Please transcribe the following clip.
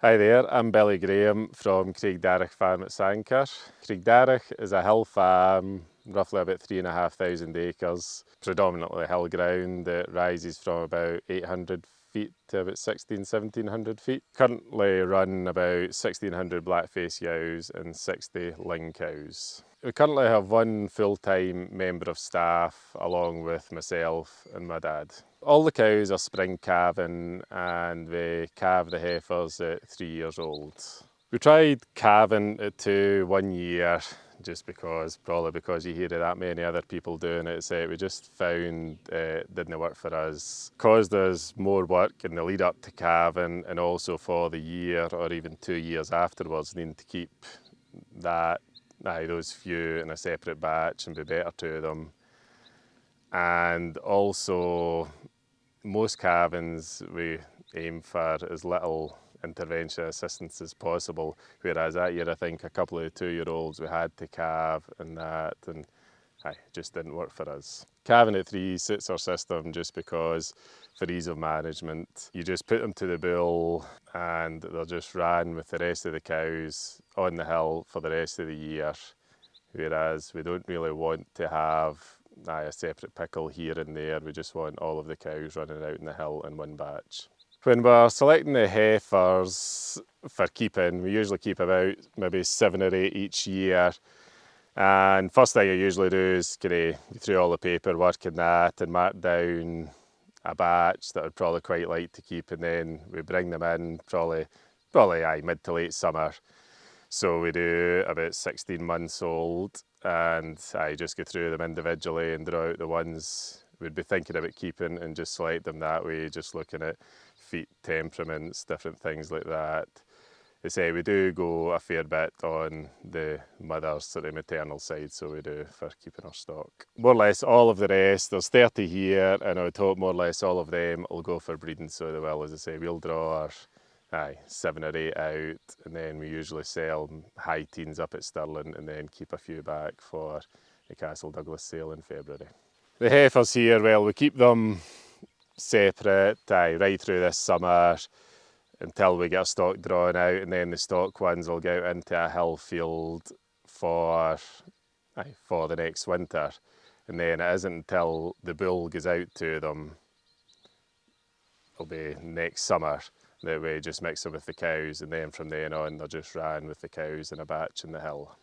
Hi there, I'm Billy Graham from Craigdarroch Farm at Sanquar. Craigdarroch is a hill farm, roughly about 3,500 acres, predominantly hill ground that rises from about 800 feet to about 1700 feet. Currently run about 1,600 blackface ewes and 60 ling cows. We currently have one full-time member of staff along with myself and my dad. All the cows are spring calving and we calve the heifers at 3 years old. We tried calving at 1 year just probably because you hear of that many other people doing it. So we just found it didn't work for us. Caused us more work in the lead up to calving and also for the year or even 2 years afterwards, needing to keep those few in a separate batch and be better to them. And also, most calvings we aim for as little intervention assistance as possible, whereas that year I think a couple of 2-year-olds we had to calve and it just didn't work for us. Calving at 3 suits our system just because for ease of management, you just put them to the bull and they're just ran with the rest of the cows on the hill for the rest of the year, whereas we don't really want to have a separate pickle here and there. We just want all of the cows running out in the hill in one batch. When we're selecting the heifers for keeping, we usually keep about maybe 7 or 8 each year. And first thing I usually do is go through all the paperwork and that and mark down a batch that I'd probably quite like to keep, and then we bring them in probably mid to late summer. So we do about 16 months old and I just go through them individually and draw out the ones we'd be thinking about keeping and just select them that way, just looking at feet, temperaments, different things like that. They say we do go a fair bit on the mothers, so the maternal side, so we do for keeping our stock. More or less all of the rest, there's 30 here and I would hope more or less all of them will go for breeding, so they will. As I say, we'll draw our 7 or 8 out and then we usually sell high teens up at Stirling and then keep a few back for the Castle Douglas sale in February. The heifers here, well, we keep them separate right through this summer until we get stock drawn out, and then the stock ones will go out into a hill field for the next winter, and then it isn't until the bull goes out to them, it'll be next summer, that we just mix them with the cows, and then from then on they're just ran with the cows in a batch in the hill.